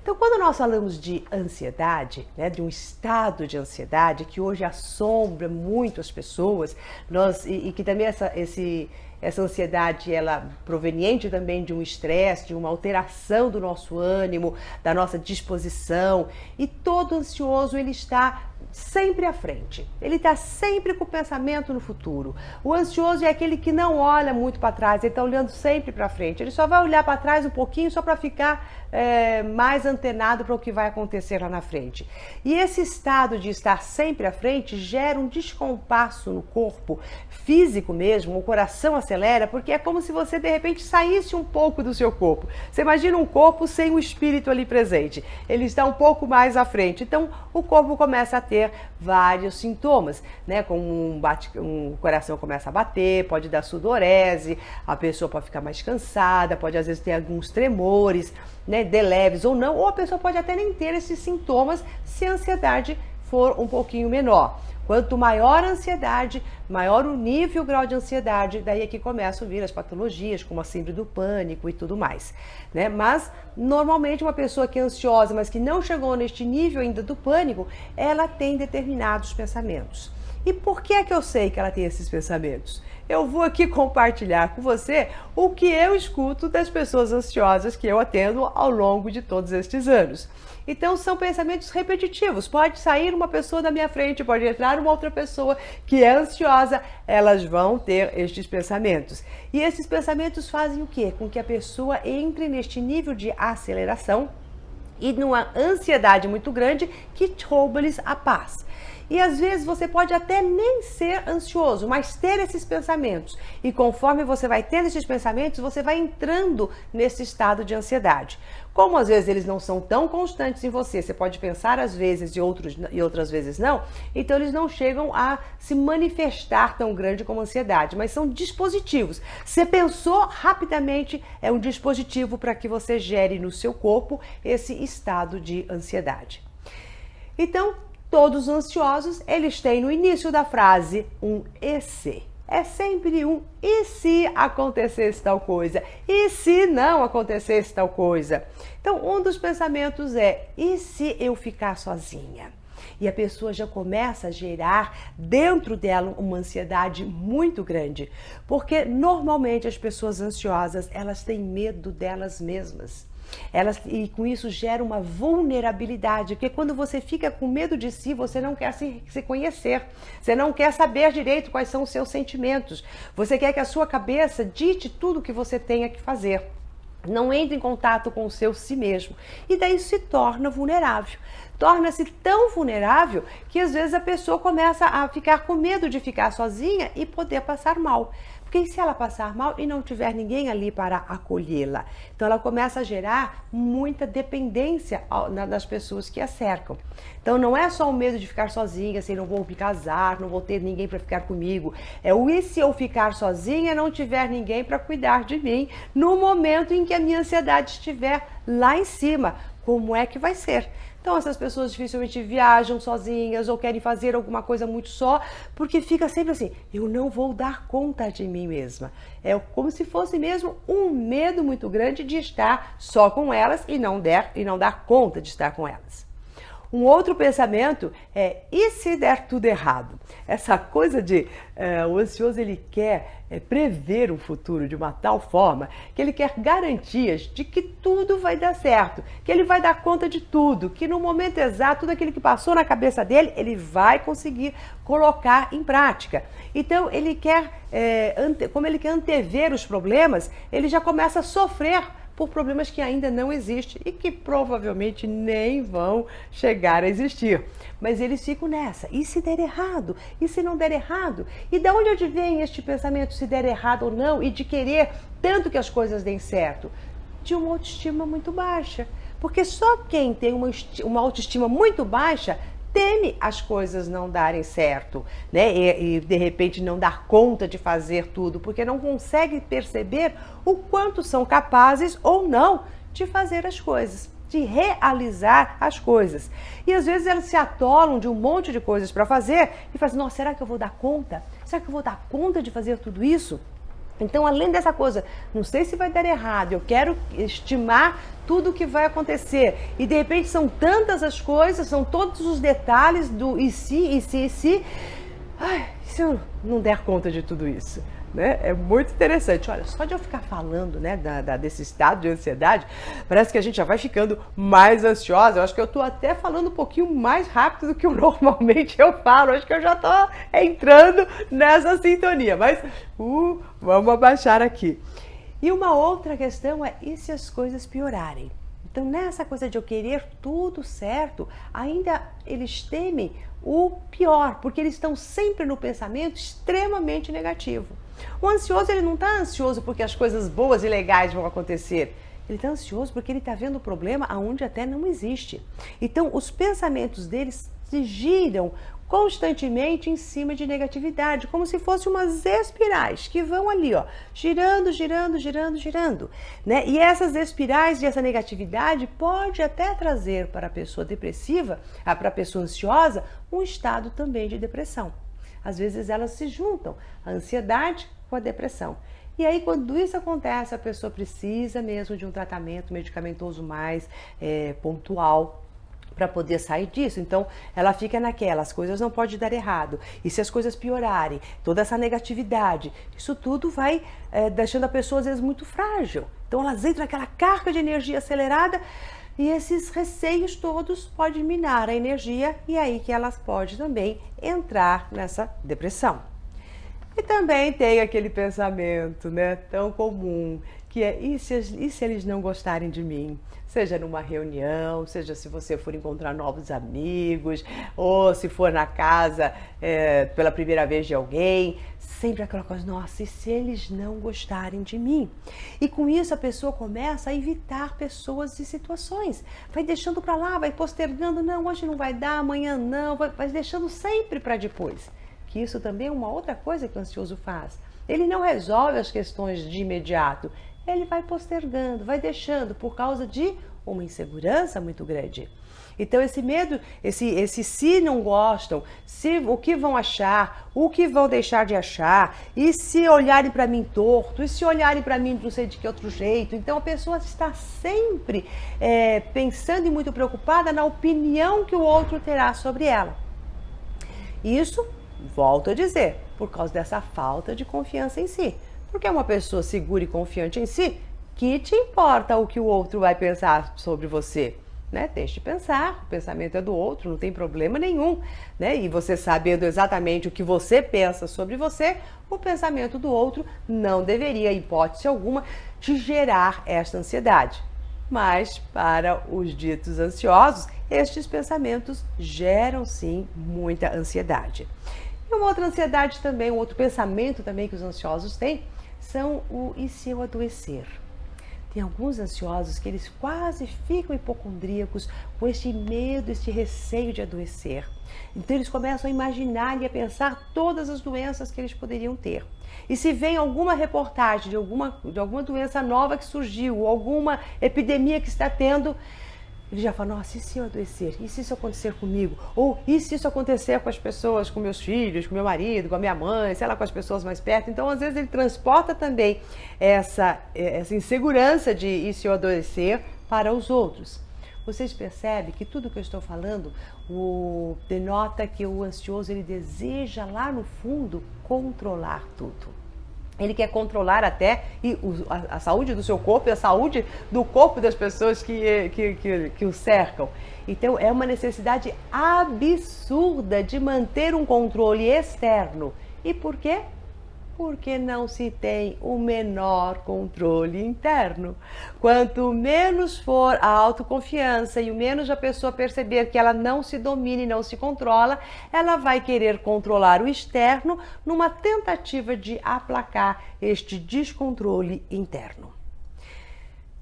Então, quando nós falamos de ansiedade, né, de um estado de ansiedade que hoje assombra muito as pessoas, e que também essa ansiedade, ela proveniente também de um estresse, de uma alteração do nosso ânimo, da nossa disposição, e todo ansioso ele está sempre à frente, ele está sempre com o pensamento no futuro. O ansioso é aquele que não olha muito para trás, ele está olhando sempre para frente, ele só vai olhar para trás um pouquinho só para ficar mais antenado para o que vai acontecer lá na frente. E esse estado de estar sempre à frente gera um descompasso no corpo físico mesmo, o coração acelera, porque é como se você de repente saísse um pouco do seu corpo. Você imagina um corpo sem o espírito ali presente, ele está um pouco mais à frente, então o corpo começa a ter vários sintomas, né? Como o coração começa a bater, pode dar sudorese, a pessoa pode ficar mais cansada, pode às vezes ter alguns tremores, né, de leves ou não, ou a pessoa pode até nem ter esses sintomas se a ansiedade for um pouquinho menor. Quanto maior a ansiedade, maior o nível, o grau de ansiedade, daí é que começam a vir as patologias, como a síndrome do pânico e tudo mais, né? Mas, normalmente, uma pessoa que é ansiosa, mas que não chegou neste nível ainda do pânico, ela tem determinados pensamentos. E por que é que eu sei que ela tem esses pensamentos? Eu vou aqui compartilhar com você o que eu escuto das pessoas ansiosas que eu atendo ao longo de todos estes anos. Então são pensamentos repetitivos, pode sair uma pessoa da minha frente, pode entrar uma outra pessoa que é ansiosa, elas vão ter estes pensamentos. E esses pensamentos fazem o quê? Com que a pessoa entre neste nível de aceleração e numa ansiedade muito grande que rouba-lhes a paz. E às vezes você pode até nem ser ansioso, mas ter esses pensamentos. E conforme você vai tendo esses pensamentos, você vai entrando nesse estado de ansiedade. Como às vezes eles não são tão constantes em você, você pode pensar às vezes e outras vezes não, então eles não chegam a se manifestar tão grande como ansiedade, mas são dispositivos. Você pensou rapidamente, é um dispositivo para que você gere no seu corpo esse estado de ansiedade. Então, todos os ansiosos, eles têm no início da frase um e se. É sempre um e se acontecesse tal coisa? E se não acontecesse tal coisa? Então, um dos pensamentos é, e se eu ficar sozinha? E a pessoa já começa a gerar dentro dela uma ansiedade muito grande. Porque normalmente as pessoas ansiosas, elas têm medo delas mesmas. E com isso gera uma vulnerabilidade, porque quando você fica com medo de si, você não quer se conhecer, você não quer saber direito quais são os seus sentimentos, você quer que a sua cabeça dite tudo o que você tenha que fazer. Não entra em contato com o seu si mesmo. E daí se torna vulnerável. Torna-se tão vulnerável que às vezes a pessoa começa a ficar com medo de ficar sozinha e poder passar mal. Porque se ela passar mal e não tiver ninguém ali para acolhê-la? Então ela começa a gerar muita dependência das pessoas que a cercam. Então não é só o medo de ficar sozinha, assim, não vou me casar, não vou ter ninguém para ficar comigo. É o e se eu ficar sozinha e não tiver ninguém para cuidar de mim no momento em que a minha ansiedade estiver lá em cima? Como é que vai ser? Então essas pessoas dificilmente viajam sozinhas ou querem fazer alguma coisa muito só, porque fica sempre assim, eu não vou dar conta de mim mesma. É como se fosse mesmo um medo muito grande de estar só com elas e não dar conta de estar com elas. Um outro pensamento é, e se der tudo errado? Essa coisa de, o ansioso ele quer prever o futuro de uma tal forma que ele quer garantias de que tudo vai dar certo, que ele vai dar conta de tudo, que no momento exato, tudo aquilo que passou na cabeça dele, ele vai conseguir colocar em prática. Então ele quer, como ele quer antever os problemas, ele já começa a sofrer por problemas que ainda não existem e que provavelmente nem vão chegar a existir. Mas eles ficam nessa, e se der errado? E se não der errado? E de onde vem este pensamento, se der errado ou não, e de querer tanto que as coisas deem certo? De uma autoestima muito baixa. Porque só quem tem uma autoestima muito baixa teme as coisas não darem certo, né? E de repente não dar conta de fazer tudo, porque não consegue perceber o quanto são capazes ou não de fazer as coisas, de realizar as coisas. E às vezes elas se atolam de um monte de coisas para fazer e fazem, nossa, será que eu vou dar conta? Será que eu vou dar conta de fazer tudo isso? Então, além dessa coisa, não sei se vai dar errado, eu quero estimar tudo o que vai acontecer. E de repente são tantas as coisas, são todos os detalhes do e se. Ai, se eu não der conta de tudo isso? Né? É muito interessante. Olha, só de eu ficar falando, né, desse estado de ansiedade, parece que a gente já vai ficando mais ansiosa. Eu acho que eu estou até falando um pouquinho mais rápido do que normalmente eu falo. Acho que eu já estou entrando nessa sintonia. Mas vamos abaixar aqui. E uma outra questão é, e se as coisas piorarem? Então, nessa coisa de eu querer tudo certo, ainda eles temem o pior, porque eles estão sempre no pensamento extremamente negativo. O ansioso, ele não está ansioso porque as coisas boas e legais vão acontecer. Ele está ansioso porque ele está vendo o problema aonde até não existe. Então, os pensamentos deles se giram constantemente em cima de negatividade, como se fossem umas espirais que vão ali, ó, girando, girando, girando, girando, né? E essas espirais e essa negatividade pode até trazer para a pessoa depressiva, para a pessoa ansiosa, um estado também de depressão. Às vezes elas se juntam, a ansiedade com a depressão. E aí, quando isso acontece, a pessoa precisa mesmo de um tratamento medicamentoso mais pontual, para poder sair disso. Então, ela fica naquela, as coisas não podem dar errado. E se as coisas piorarem, toda essa negatividade, isso tudo vai deixando a pessoa, às vezes, muito frágil. Então, elas entram naquela carga de energia acelerada e esses receios todos podem minar a energia e aí que elas podem também entrar nessa depressão. E também tem aquele pensamento, né, tão comum, que é, e se eles não gostarem de mim? Seja numa reunião, seja se você for encontrar novos amigos, ou se for na casa pela primeira vez de alguém, sempre aquela coisa, nossa, e se eles não gostarem de mim? E com isso a pessoa começa a evitar pessoas e situações, vai deixando para lá, vai postergando, não, hoje não vai dar, amanhã não, vai deixando sempre para depois. Que isso também é uma outra coisa que o ansioso faz. Ele não resolve as questões de imediato, ele vai postergando, vai deixando por causa de uma insegurança muito grande. Então esse medo, esse se não gostam, o que vão achar, o que vão deixar de achar, e se olharem para mim torto, e se olharem para mim não sei de que outro jeito. Então a pessoa está sempre pensando e muito preocupada na opinião que o outro terá sobre ela. Isso, volto a dizer, por causa dessa falta de confiança em si. Porque é uma pessoa segura e confiante em si, que te importa o que o outro vai pensar sobre você, né? Deixe de pensar, o pensamento é do outro, não tem problema nenhum, né? E você sabendo exatamente o que você pensa sobre você, o pensamento do outro não deveria, em hipótese alguma, te gerar esta ansiedade. Mas para os ditos ansiosos, estes pensamentos geram sim muita ansiedade. E uma outra ansiedade também, um outro pensamento também que os ansiosos têm, são o e se eu adoecer? Tem alguns ansiosos que eles quase ficam hipocondríacos com este medo, este receio de adoecer. Então eles começam a imaginar e a pensar todas as doenças que eles poderiam ter. E se vem alguma reportagem de alguma doença nova que surgiu, ou alguma epidemia que está tendo, ele já fala, nossa, e se eu adoecer? E se isso acontecer comigo? Ou e se isso acontecer com as pessoas, com meus filhos, com meu marido, com a minha mãe, sei lá, com as pessoas mais perto? Então, às vezes, ele transporta também essa insegurança de e se eu adoecer para os outros. Vocês percebem que tudo que eu estou falando denota que o ansioso ele deseja lá no fundo controlar tudo. Ele quer controlar até a saúde do seu corpo e a saúde do corpo das pessoas que o cercam. Então é uma necessidade absurda de manter um controle externo. E por quê? Porque não se tem o menor controle interno. Quanto menos for a autoconfiança e o menos a pessoa perceber que ela não se domina e não se controla, ela vai querer controlar o externo numa tentativa de aplacar este descontrole interno.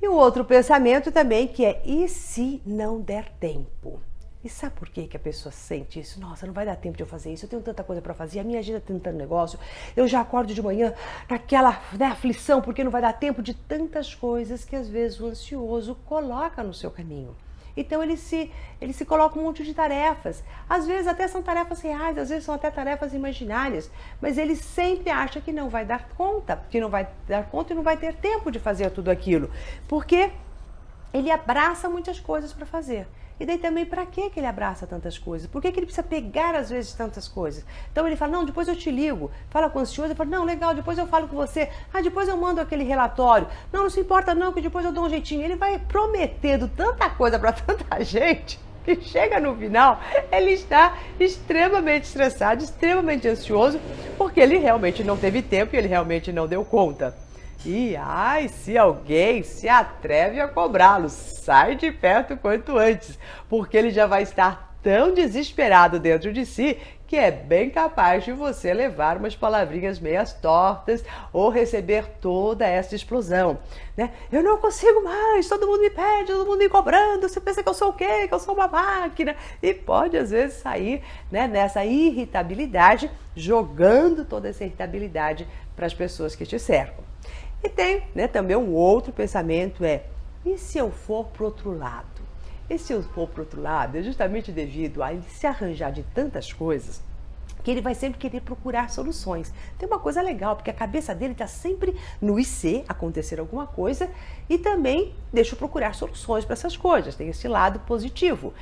E o outro pensamento também que é, e se não der tempo? E sabe por que a pessoa sente isso? Nossa, não vai dar tempo de eu fazer isso, eu tenho tanta coisa para fazer, a minha agenda tem tanto negócio, eu já acordo de manhã naquela aflição, porque não vai dar tempo de tantas coisas que às vezes o ansioso coloca no seu caminho. Então ele se coloca um monte de tarefas. Às vezes até são tarefas reais, às vezes são até tarefas imaginárias, mas ele sempre acha que não vai dar conta, e não vai ter tempo de fazer tudo aquilo, porque ele abraça muitas coisas para fazer. E daí também, para que ele abraça tantas coisas? Por que ele precisa pegar, às vezes, tantas coisas? Então ele fala, não, depois eu te ligo. Fala com o ansioso, ele fala, não, legal, depois eu falo com você. Ah, depois eu mando aquele relatório. Não, não se importa não, que depois eu dou um jeitinho. Ele vai prometendo tanta coisa para tanta gente, que chega no final, ele está extremamente estressado, extremamente ansioso, porque ele realmente não teve tempo e ele realmente não deu conta. E, ai, se alguém se atreve a cobrá-lo, sai de perto quanto antes, porque ele já vai estar tão desesperado dentro de si que é bem capaz de você levar umas palavrinhas meias tortas ou receber toda essa explosão, né? Eu não consigo mais, todo mundo me pede, todo mundo me cobrando, você pensa que eu sou o quê? Que eu sou uma máquina? E pode, às vezes, sair, né, nessa irritabilidade, jogando toda essa irritabilidade para as pessoas que te cercam. E tem, né, também um outro pensamento e se eu for para o outro lado? E se eu for para o outro lado é justamente devido a ele se arranjar de tantas coisas que ele vai sempre querer procurar soluções. Tem uma coisa legal, porque a cabeça dele está sempre no IC, acontecer alguma coisa, e também deixa eu procurar soluções para essas coisas, tem esse lado positivo.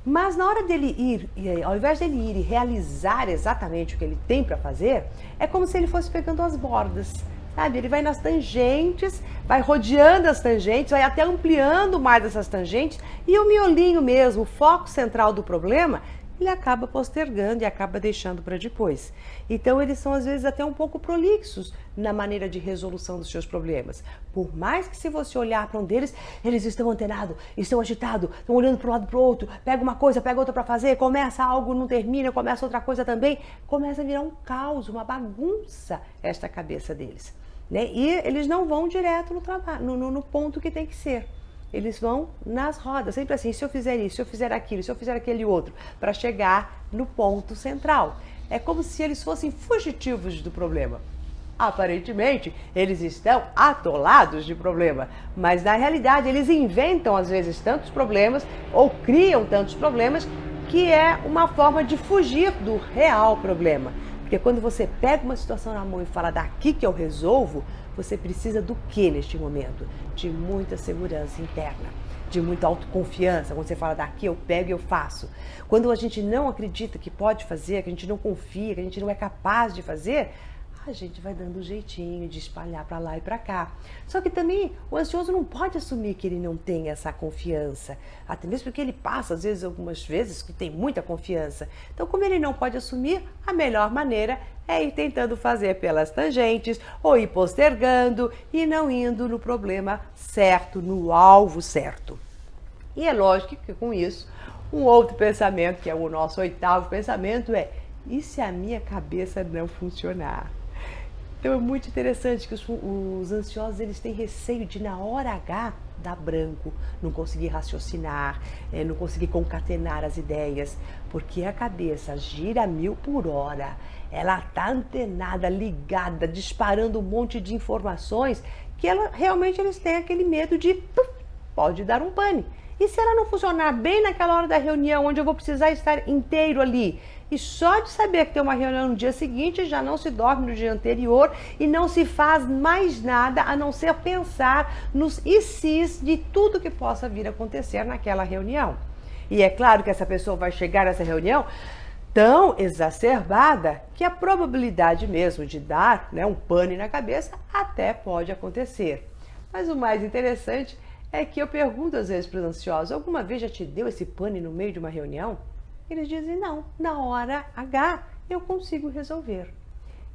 Mas na hora dele ir, ao invés dele ir e realizar exatamente o que ele tem para fazer, é como se ele fosse pegando as bordas. Sabe? Ele vai nas tangentes, vai rodeando as tangentes, vai até ampliando mais essas tangentes e o miolinho mesmo, o foco central do problema, ele acaba postergando e acaba deixando para depois. Então eles são às vezes até um pouco prolixos na maneira de resolução dos seus problemas. Por mais que se você olhar para um deles, eles estão antenados, estão agitados, estão olhando para um lado para o outro, pega uma coisa, pega outra para fazer, começa algo, não termina, começa outra coisa também, começa a virar um caos, uma bagunça esta cabeça deles. Né? E eles não vão direto no trabalho, no ponto que tem que ser. Eles vão nas rodas, sempre assim, se eu fizer isso, se eu fizer aquilo, se eu fizer aquele outro, para chegar no ponto central. É como se eles fossem fugitivos do problema. Aparentemente, eles estão atolados de problema, mas na realidade eles inventam às vezes tantos problemas ou criam tantos problemas que é uma forma de fugir do real problema. Porque quando você pega uma situação na mão e fala daqui que eu resolvo, você precisa do que neste momento? De muita segurança interna, de muita autoconfiança. Quando você fala daqui eu pego e eu faço. Quando a gente não acredita que pode fazer, que a gente não confia, que a gente não é capaz de fazer, a gente vai dando um jeitinho de espalhar para lá e para cá. Só que também o ansioso não pode assumir que ele não tem essa confiança, até mesmo porque ele passa, às vezes, algumas vezes, que tem muita confiança. Então, como ele não pode assumir, a melhor maneira é ir tentando fazer pelas tangentes, ou ir postergando e não indo no problema certo, no alvo certo. E é lógico que com isso, um outro pensamento, que é o nosso oitavo pensamento, e se a minha cabeça não funcionar? Então é muito interessante que os ansiosos eles têm receio de na hora H dar branco, não conseguir raciocinar, não conseguir concatenar as ideias, porque a cabeça gira a 1000 por hora, ela está antenada, ligada, disparando um monte de informações que realmente eles têm aquele medo de pode dar um pane. E se ela não funcionar bem naquela hora da reunião, onde eu vou precisar estar inteiro ali, e só de saber que tem uma reunião no dia seguinte, já não se dorme no dia anterior e não se faz mais nada a não ser pensar nos ICs de tudo que possa vir a acontecer naquela reunião. E é claro que essa pessoa vai chegar nessa reunião tão exacerbada que a probabilidade mesmo de dar, né, um pane na cabeça até pode acontecer. Mas o mais interessante é que eu pergunto às vezes para os ansiosos, alguma vez já te deu esse pane no meio de uma reunião? Eles dizem, não, na hora H eu consigo resolver.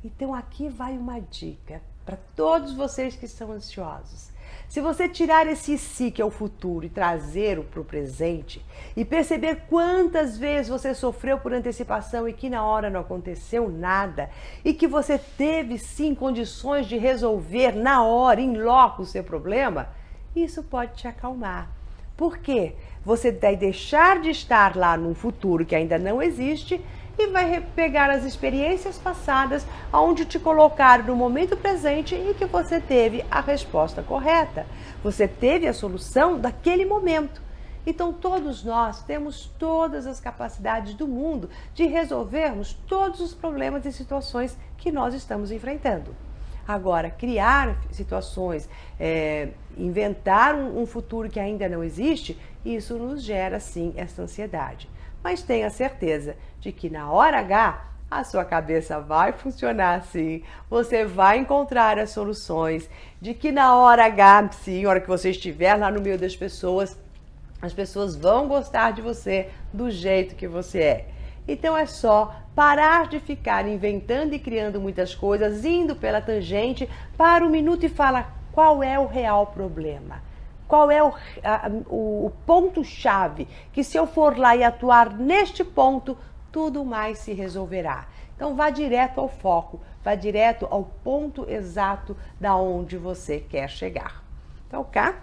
Então aqui vai uma dica para todos vocês que estão ansiosos. Se você tirar esse si, que é o futuro, e trazer-o para o presente, e perceber quantas vezes você sofreu por antecipação e que na hora não aconteceu nada, e que você teve sim condições de resolver na hora, em loco, o seu problema, isso pode te acalmar. Por quê? Você vai deixar de estar lá num futuro que ainda não existe e vai pegar as experiências passadas onde te colocaram no momento presente e que você teve a resposta correta. Você teve a solução daquele momento. Então todos nós temos todas as capacidades do mundo de resolvermos todos os problemas e situações que nós estamos enfrentando. Agora, criar situações, inventar um futuro que ainda não existe, isso nos gera sim essa ansiedade. Mas tenha certeza de que na hora H, a sua cabeça vai funcionar sim, você vai encontrar as soluções, de que na hora H, sim, na hora que você estiver lá no meio das pessoas, as pessoas vão gostar de você do jeito que você é. Então é só parar de ficar inventando e criando muitas coisas, indo pela tangente, para um minuto e fala qual é o real problema. Qual é o ponto-chave que se eu for lá e atuar neste ponto, tudo mais se resolverá. Então vá direto ao foco, vá direto ao ponto exato da onde você quer chegar. Então, cá?